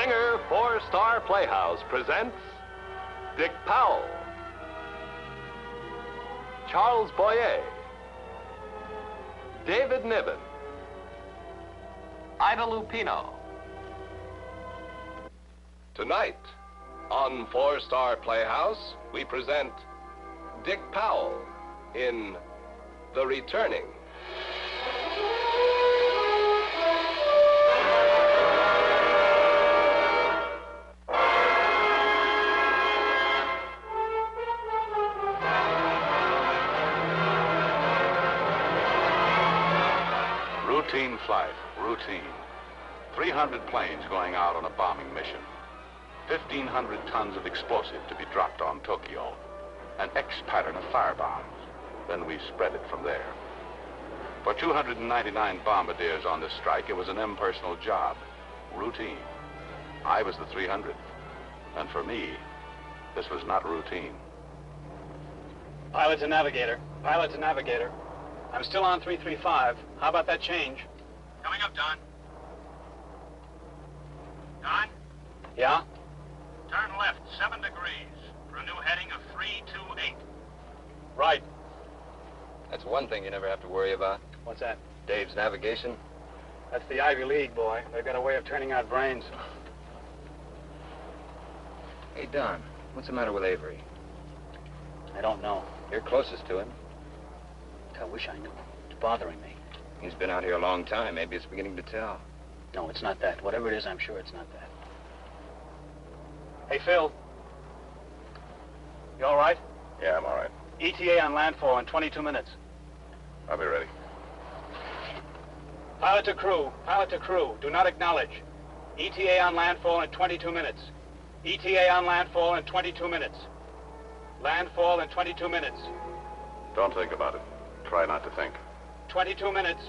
Singer Four Star Playhouse presents Dick Powell, Charles Boyer, David Niven, Ida Lupino. Tonight on Four Star Playhouse, we present Dick Powell in The Returning. Routine flight, routine. 300 planes going out on a bombing mission. 1,500 tons of explosive to be dropped on Tokyo. An X pattern of firebombs. Then we spread it from there. For 299 bombardiers on this strike, it was an impersonal job. Routine. I was the 300th. And for me, this was not routine. Pilot to navigator. Pilot to navigator. I'm still on 335. How about that change? Coming up, Don. Don? Yeah? Turn left 7 degrees for a new heading of 328. Right. That's one thing you never have to worry about. What's that? Dave's navigation. That's the Ivy League, boy. They've got a way of turning out brains. Hey, Don, what's the matter with Avery? I don't know. You're closest to him. I wish I knew. It's bothering me. He's been out here a long time. Maybe it's beginning to tell. No, it's not that. Whatever it is, I'm sure it's not that. Hey, Phil. You all right? Yeah, I'm all right. ETA on landfall in 22 minutes. I'll be ready. Pilot to crew. Pilot to crew. Do not acknowledge. ETA on landfall in 22 minutes. ETA on landfall in 22 minutes. Landfall in 22 minutes. Don't think about it. Try not to think. 22 minutes.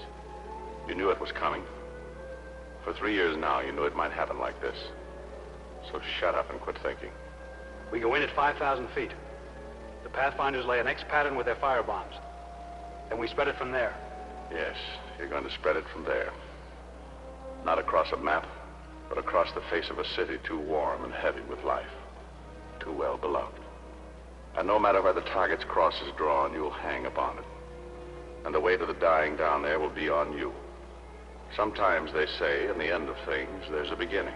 You knew it was coming. For 3 years now, you knew it might happen like this. So shut up and quit thinking. We go in at 5,000 feet. The Pathfinders lay an X pattern with their firebombs. Then we spread it from there. Yes, you're going to spread it from there. Not across a map, but across the face of a city too warm and heavy with life. Too well beloved. And no matter where the target's cross is drawn, you'll hang upon it. And the weight of the dying down there will be on you. Sometimes they say, in the end of things, there's a beginning.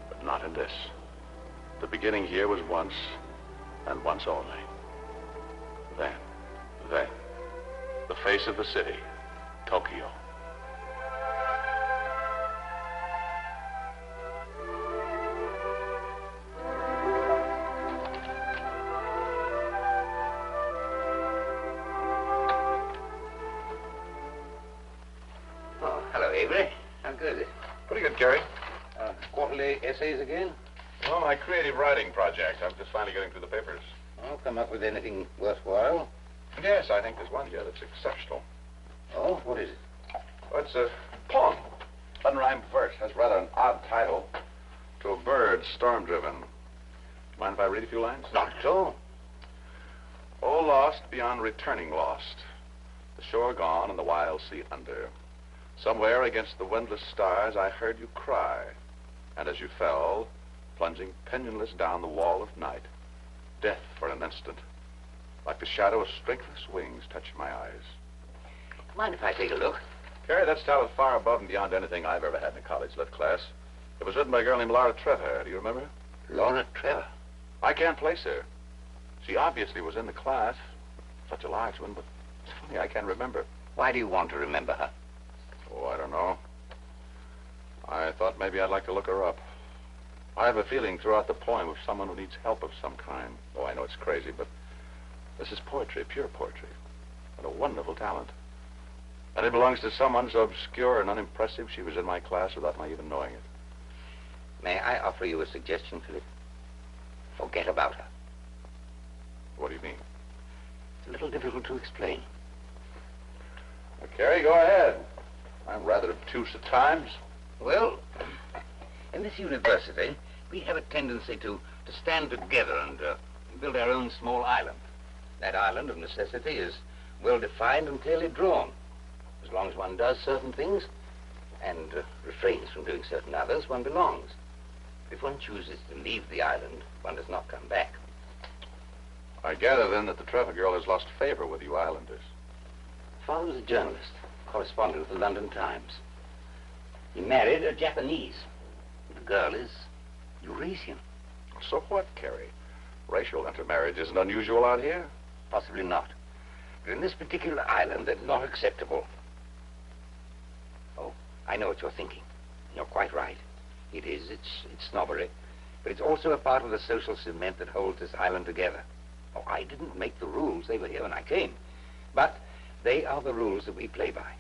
But not in this. The beginning here was once, and once only. Then, the face of the city, Tokyo. Oh, hello, Avery. How good is it? Pretty good, Gary. Quarterly essays again? Well, my creative writing project. I'm just finally getting through the papers. Oh, come up with anything worthwhile? Yes, I think there's one here that's exceptional. Oh, what is it? Well, it's a poem. Unrhymed verse. Has rather an odd title. To a bird storm-driven. Mind if I read a few lines? Not at all. Oh, lost beyond returning lost. The shore gone and the wild sea under. Somewhere against the windless stars I heard you cry. And as you fell, plunging pinionless down the wall of night, death for an instant, like the shadow of strengthless wings, touched my eyes. Mind if I take a look? Carrie, that's talent far above and beyond anything I've ever had in a college lit class. It was written by a girl named Laura Trevor. Do you remember her? Laura Trevor. I can't place her. She obviously was in the class. Such a large one, but it's funny, I can't remember. Why do you want to remember her? Oh, I don't know. I thought maybe I'd like to look her up. I have a feeling throughout the poem of someone who needs help of some kind. Oh, I know it's crazy, but this is poetry, pure poetry, and a wonderful talent. And it belongs to someone so obscure and unimpressive she was in my class without my even knowing it. May I offer you a suggestion, Philip? Forget about her. What do you mean? It's a little difficult to explain. Well, Carrie, go ahead. I'm rather obtuse at times. Well, in this university, we have a tendency to stand together and build our own small island. That island, of necessity, is well-defined and clearly drawn. As long as one does certain things and refrains from doing certain others, one belongs. If one chooses to leave the island, one does not come back. I gather, then, that the Trevor girl has lost favor with you islanders. Father was a journalist, correspondent of the London Times. He married a Japanese. The girl is Eurasian. So what, Carrie? Racial intermarriage isn't unusual out here. Possibly not. But in this particular island, they're not acceptable. Oh, I know what you're thinking. You're quite right. It is. It's snobbery. But it's also a part of the social cement that holds this island together. Oh, I didn't make the rules. They were here when I came. But they are the rules that we play by.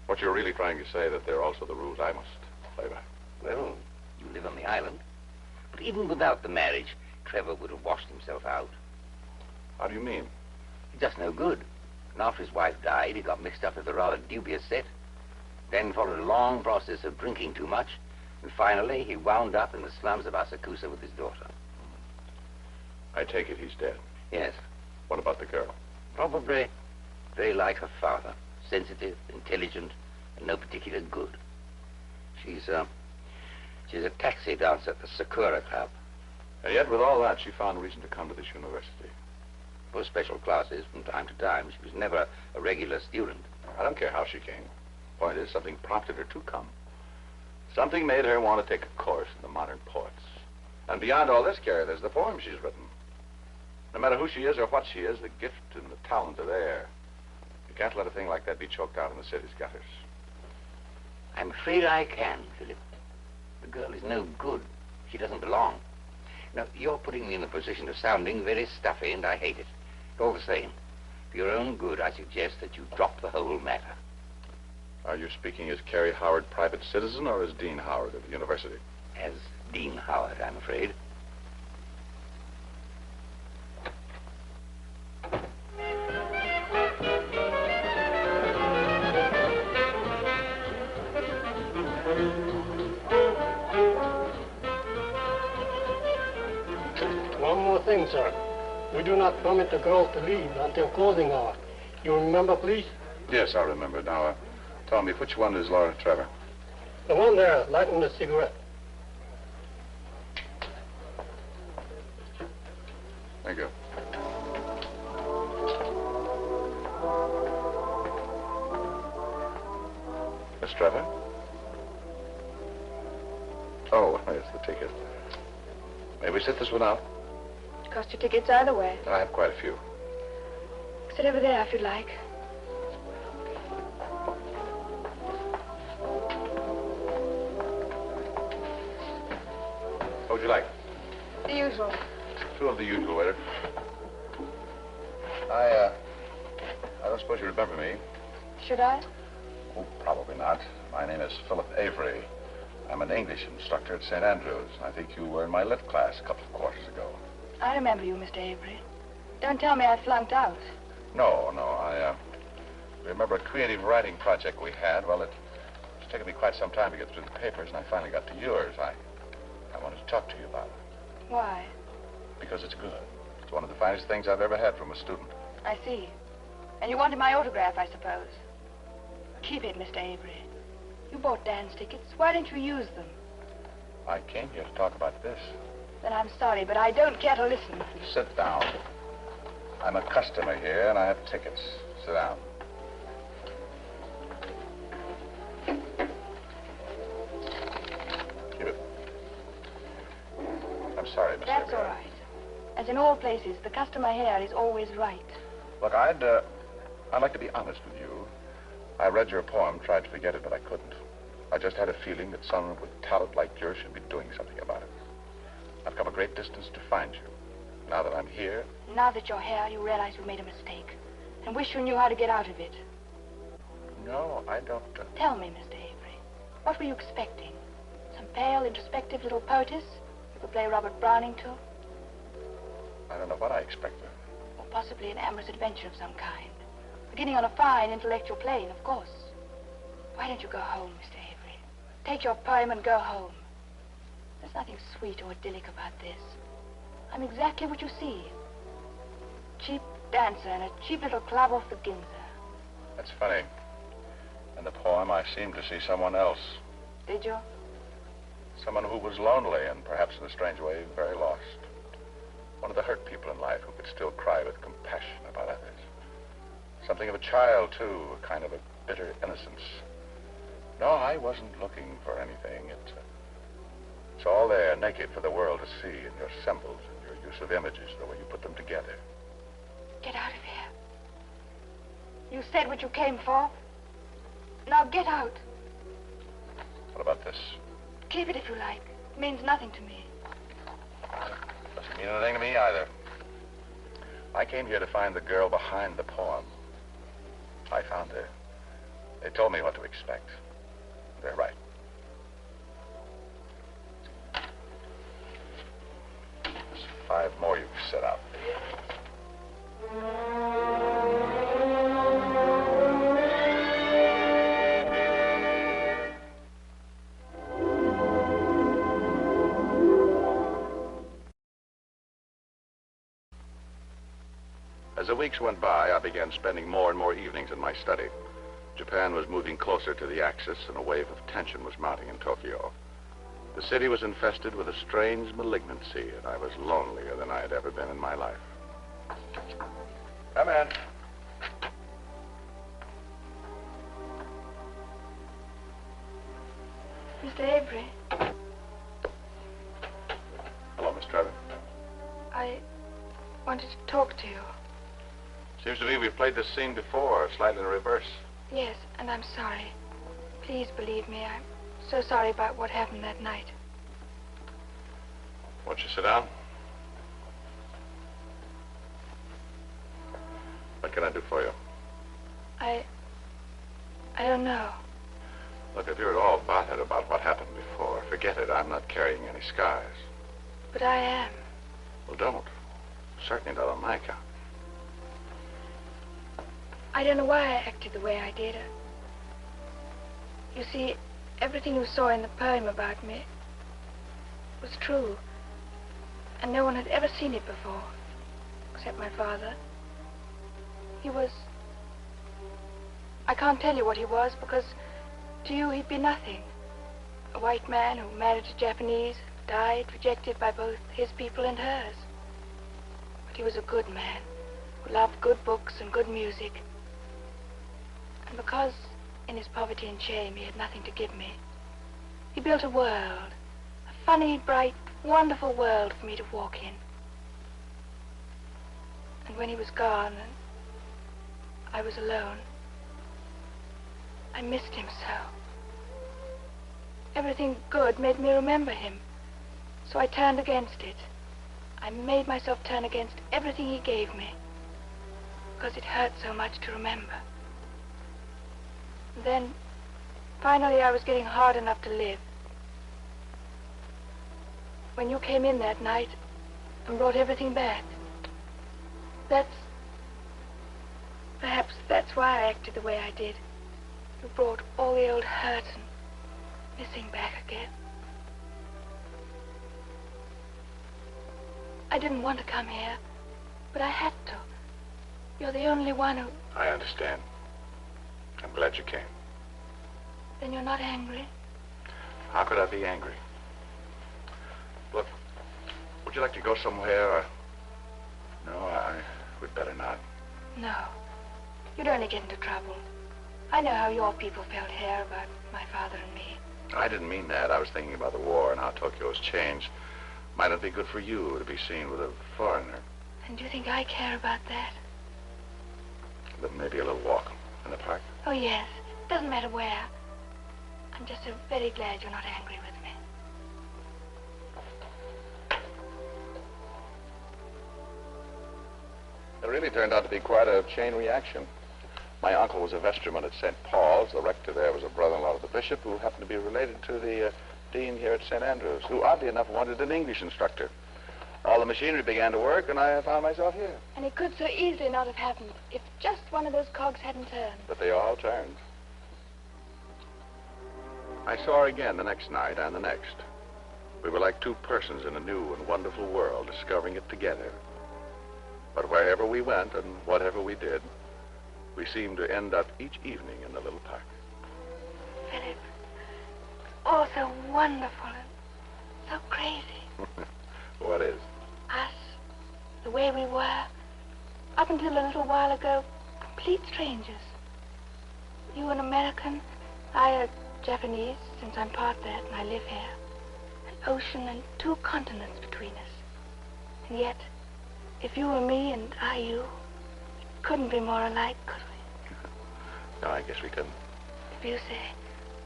What you're really trying to say, that they're also the rules I must play by. Well, you live on the island. But even without the marriage, Trevor would have washed himself out. How do you mean? He's just no good. And after his wife died, he got mixed up with a rather dubious set. Then followed a long process of drinking too much. And finally, he wound up in the slums of Asakusa with his daughter. I take it he's dead. Yes. What about the girl? Probably very like her father. Sensitive, intelligent, and no particular good. She's a taxi dancer at the Sakura Club. And yet, with all that, she found reason to come to this university. For special classes from time to time. She was never a regular student. I don't care how she came. Point is, something prompted her to come. Something made her want to take a course in the modern poets. And beyond all this, Carrie, there's the poem she's written. No matter who she is or what she is, the gift and the talent are there. You can't let a thing like that be choked out in the city's gutters. I'm afraid I can, Philip. The girl is no good. She doesn't belong. Now, you're putting me in the position of sounding very stuffy, and I hate it. All the same, for your own good, I suggest that you drop the whole matter. Are you speaking as Carrie Howard, private citizen, or as Dean Howard of the university? As Dean Howard, I'm afraid. One more thing, sir. We do not permit the girls to leave until closing hour. You remember, please? Yes, I remember. Now, tell me, which one is Laura Trevor? The one there, lighting the cigarette. Thank you. Miss Trevor? Oh, it's the ticket. May we sit this one out? Cost you tickets either way. I have quite a few. Sit over there if you'd like. What would you like? The usual. Two of the usual, waiter. I don't suppose you remember me. Should I? Oh, probably not. My name is Phillip Avery. I'm an English instructor at St. Andrews. I think you were in my lit class a couple of quarters ago. I remember you, Mr. Avery. Don't tell me I flunked out. No, I remember a creative writing project we had. Well, it's taken me quite some time to get through the papers, and I finally got to yours. I wanted to talk to you about it. Why? Because it's good. It's one of the finest things I've ever had from a student. I see. And you wanted my autograph, I suppose. Keep it, Mr. Avery. You bought Dan's tickets. Why didn't you use them? I came here to talk about this. Then I'm sorry, but I don't care to listen. Sit down. I'm a customer here, and I have tickets. Sit down. Give it. I'm sorry, Miss That's Avery. all right. As in all places, the customer here is always right. Look, I'd like to be honest with you. I read your poem, tried to forget it, but I couldn't. I just had a feeling that someone with talent like yours should be doing something about it. I've come a great distance to find you. Now that I'm here... Now that you're here, you realize you made a mistake. And wish you knew how to get out of it. No, I don't... Tell me, Mr. Avery. What were you expecting? Some pale, introspective little poetess you could play Robert Browning to? I don't know what I expected. Or possibly an amorous adventure of some kind. Beginning on a fine intellectual plane, of course. Why don't you go home, Mr. Avery? Take your poem and go home. There's nothing sweet or idyllic about this. I'm exactly what you see. Cheap dancer in a cheap little club off the Ginza. That's funny. In the poem, I seemed to see someone else. Did you? Someone who was lonely and perhaps in a strange way very lost. One of the hurt people in life who could still cry with compassion about others. Something of a child, too, a kind of a bitter innocence. No, I wasn't looking for anything. It's all there, naked for the world to see, in your symbols and your use of images, the way you put them together. Get out of here. You said what you came for. Now get out. What about this? Keep it if you like. It means nothing to me. Doesn't mean anything to me either. I came here to find the girl behind the poem. I found her. They told me what to expect. They're right. There's 5 more you've set out. As the weeks went by, I began spending more and more evenings in my study. Japan was moving closer to the Axis, and a wave of tension was mounting in Tokyo. The city was infested with a strange malignancy, and I was lonelier than I had ever been in my life. Come in. Mr. Avery. Hello, Miss Trevor. I wanted to talk to you. Seems to me we've played this scene before, slightly in reverse. Yes, and I'm sorry. Please believe me, I'm so sorry about what happened that night. Won't you sit down? What can I do for you? I don't know. Look, if you're at all bothered about what happened before, forget it. I'm not carrying any scars. But I am. Well, don't. Certainly not on my account. I don't know why I acted the way I did. You see, everything you saw in the poem about me was true. And no one had ever seen it before, except my father. He was... I can't tell you what he was, because to you he'd be nothing. A white man who married a Japanese, died rejected by both his people and hers. But he was a good man, who loved good books and good music. And because in his poverty and shame he had nothing to give me, he built a world, a funny, bright, wonderful world for me to walk in. And when he was gone and I was alone, I missed him so. Everything good made me remember him, so I turned against it. I made myself turn against everything he gave me, because it hurt so much to remember. Then, finally, I was getting hard enough to live. When you came in that night and brought everything back, perhaps that's why I acted the way I did. You brought all the old hurt and missing back again. I didn't want to come here, but I had to. You're the only one who... I understand. I'm glad you came. Then you're not angry? How could I be angry? Look, would you like to go somewhere, or... No, we'd better not. No. You'd only get into trouble. I know how your people felt here about my father and me. I didn't mean that. I was thinking about the war and how Tokyo has changed. Might not be good for you to be seen with a foreigner. And do you think I care about that? Then maybe a little walk in the park. Oh, yes. Doesn't matter where. I'm just so very glad you're not angry with me. It really turned out to be quite a chain reaction. My uncle was a vestryman at St. Paul's. The rector there was a brother-in-law of the bishop who happened to be related to the dean here at St. Andrews, who oddly enough wanted an English instructor. All the machinery began to work, and I found myself here. And it could so easily not have happened if just one of those cogs hadn't turned. But they all turned. I saw her again the next night and the next. We were like two persons in a new and wonderful world, discovering it together. But wherever we went and whatever we did, we seemed to end up each evening in the little park. Philip, oh, so wonderful and crazy. What is? Us, the way we were, up until a little while ago, complete strangers. You an American, I a Japanese, since I'm part that and I live here. An ocean and 2 continents between us. And yet, if you were me and I you, we couldn't be more alike, could we? No, I guess we couldn't. If you say,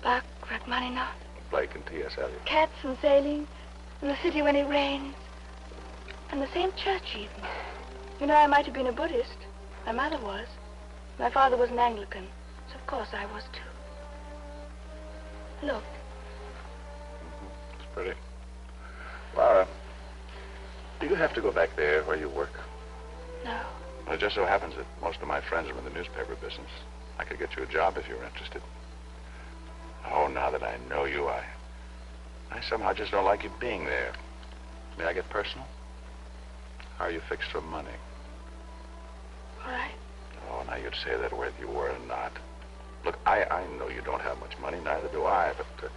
Buck, Rachmaninoff, Blake and T.S. Eliot. cats and sailing, and the city when it rains, and the same church even. You know, I might have been a Buddhist. My mother was. My father was an Anglican, so of course I was too. Look. It's pretty. Laura, do you have to go back there where you work? No. Well, it just so happens that most of my friends are in the newspaper business. I could get you a job if you were interested. Oh, now that I know you, I somehow just don't like you being there. May I get personal? How are you fixed for money? All right. Oh, now you'd say that whether you were or not. Look, I know you don't have much money, neither do I, but,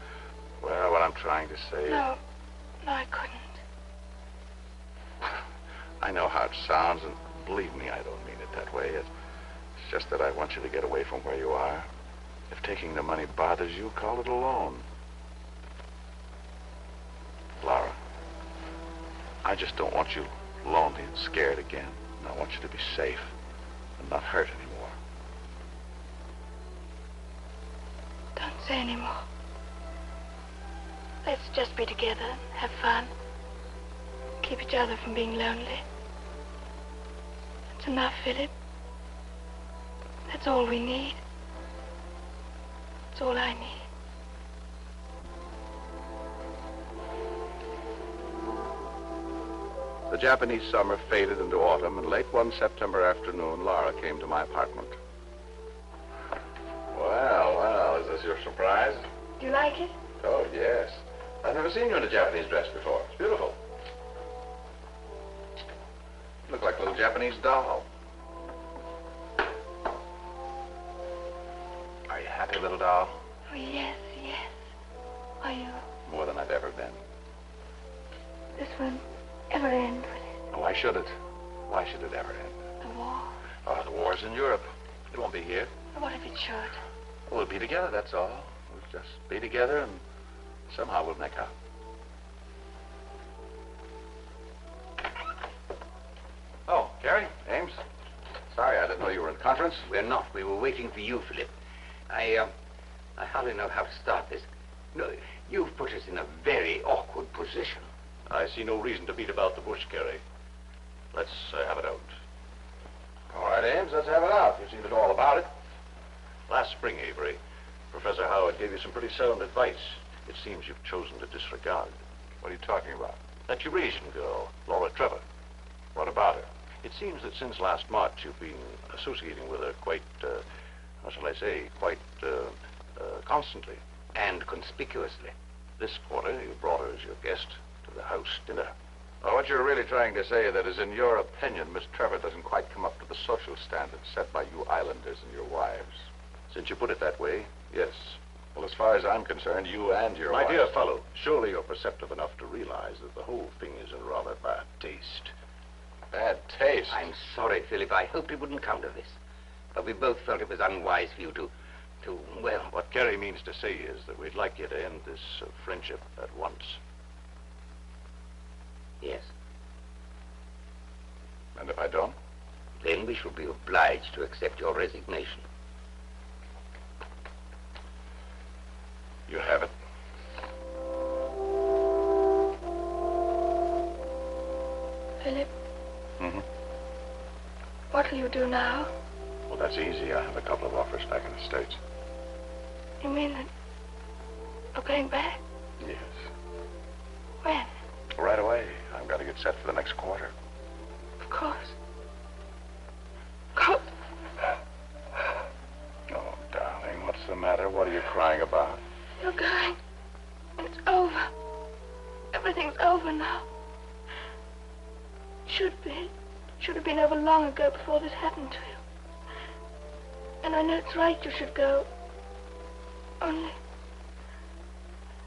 well, what I'm trying to say... No, I couldn't. I know how it sounds, and believe me, I don't mean it that way. It's just that I want you to get away from where you are. If taking the money bothers you, call it a loan. Laura, I just don't want you lonely and scared again. And I want you to be safe and not hurt anymore. Don't say any more. Let's just be together and have fun. Keep each other from being lonely. That's enough, Philip. That's all we need. That's all I need. The Japanese summer faded into autumn, and late one September afternoon, Laura came to my apartment. Well, is this your surprise? Do you like it? Oh, yes. I've never seen you in a Japanese dress before. It's beautiful. You look like a little Japanese doll. Are you happy, little doll? Oh, yes. Are you? More than I've ever been. This won't ever end, will it? Oh, why should it? Why should it ever end? The war? Oh, the war's in Europe. It won't be here. What if it should? We'll be together, that's all. We'll just be together, and somehow we'll make out. Oh, Carrie, Ames. Sorry, I didn't know you were in conference. We're not. We were waiting for you, Philip. I hardly know how to start this. No, you've put us in a very awkward position. I see no reason to beat about the bush, Carrie. Let's have it out. All right, Ames, let's have it out. You've seen it all about it. Last spring, Avery, Professor Howard gave you some pretty sound advice. It seems you've chosen to disregard it. What are you talking about? That Eurasian girl, Laura Trevor. What about her? It seems that since last March, you've been associating with her quite, how shall I say, quite constantly. And conspicuously. This quarter, you brought her as your guest to the house dinner. Oh, what you're really trying to say that is, in your opinion, Miss Trevor doesn't quite come up to the social standards set by you islanders and your wives. Since you put it that way, yes. Well, as far as I'm concerned, you and your wife... My dear fellow, surely you're perceptive enough to realize that the whole thing is in rather bad taste. Bad taste? I'm sorry, Philip. I hoped it wouldn't come to this. But we both felt it was unwise for you to, well... What Carrie means to say is that we'd like you to end this friendship at once. Yes. And if I don't? Then we shall be obliged to accept your resignation. You have it. Philip? Mm-hmm. What will you do now? Well, that's easy. I have a couple of offers back in the States. You mean that you're going back? Yes. When? Right away. I've got to get set for the next quarter. Of course. Of course. Oh, darling, what's the matter? What are you crying about? You're going. It's over. Everything's over now. Should be. Should have been over long ago before this happened to you. And I know it's right you should go. Only,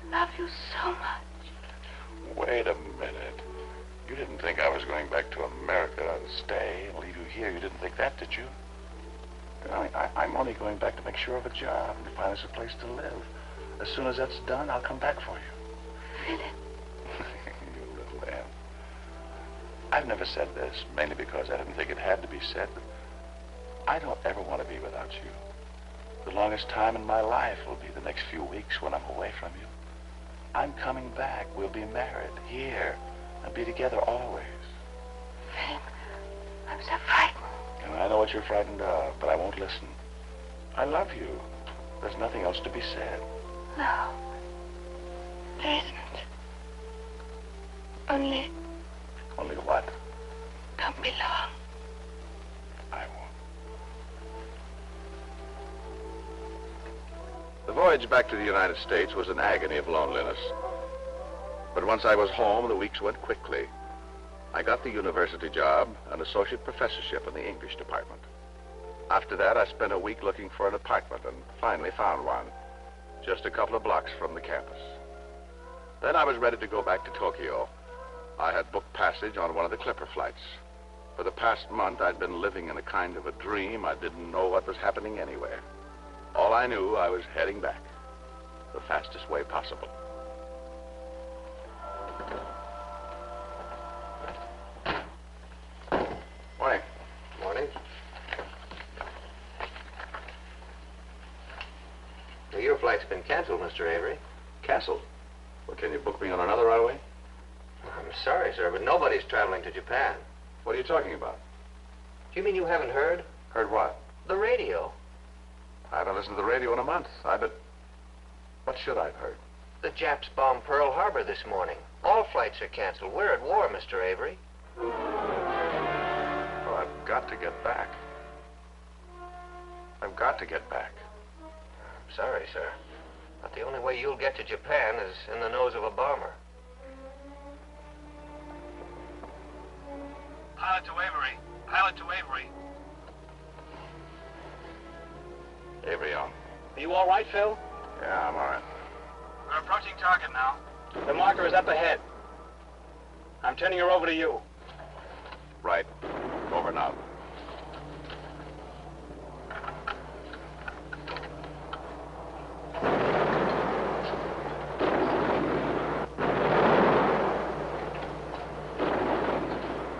I love you so much. Wait I was going back to America to stay and leave you here. You didn't think that, did you? I'm only going back to make sure of a job and find us a place to live. As soon as that's done, I'll come back for you. Phillip. You little lamb. I've never said this, mainly because I didn't think it had to be said, but I don't ever want to be without you. The longest time in my life will be the next few weeks when I'm away from you. I'm coming back. We'll be married here and be together always. Phillip, I'm so frightened. And I know what you're frightened of, but I won't listen. I love you. There's nothing else to be said. No, there isn't. Only... Only what? Don't be long. I won't. The voyage back to the United States was an agony of loneliness. But once I was home, the weeks went quickly. I got the university job, an associate professorship in the English department. After that, I spent a week looking for an apartment and finally found one, just a couple of blocks from the campus. Then I was ready to go back to Tokyo. I had booked passage on one of the Clipper flights. For the past month, I'd been living in a kind of a dream. I didn't know what was happening anywhere. All I knew, I was heading back the fastest way possible. Morning. Morning. Well, your flight's been canceled, Mr. Avery. Canceled? Well, can you book me on another right away? I'm sorry, sir, but nobody's traveling to Japan. What are you talking about? Do you mean you haven't heard? Heard what? The radio. I haven't listened to the radio in a month. What should I have heard? The Japs bombed Pearl Harbor this morning. All flights are canceled. We're at war, Mr. Avery. Well, I've got to get back. I've got to get back. I'm sorry, sir, but the only way you'll get to Japan is in the nose of a bomber. Pilot to Avery. Pilot to Avery. Avery on. Are you all right, Phil? Yeah, I'm all right. We're approaching target now. The marker is up ahead. I'm turning her over to you. Right. Over now.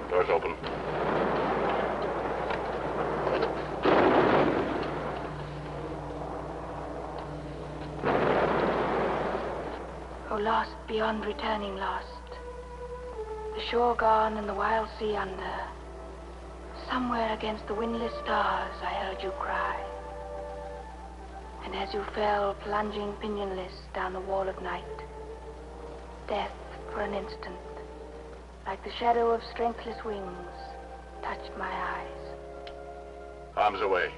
Doors open. Oh, lost beyond returning lost. The shore gone and the wild sea under. Somewhere against the windless stars I heard you cry. And as you fell plunging pinionless down the wall of night, death for an instant, like the shadow of strengthless wings, touched my eyes. Arms away.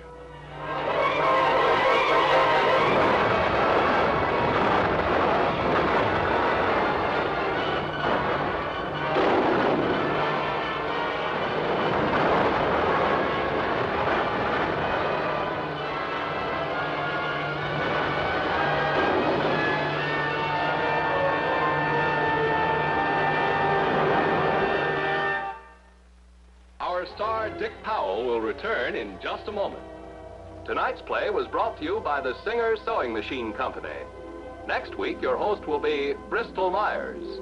Star Dick Powell will return in just a moment. Tonight's play was brought to you by the Singer Sewing Machine Company. Next week, your host will be Bristol Myers.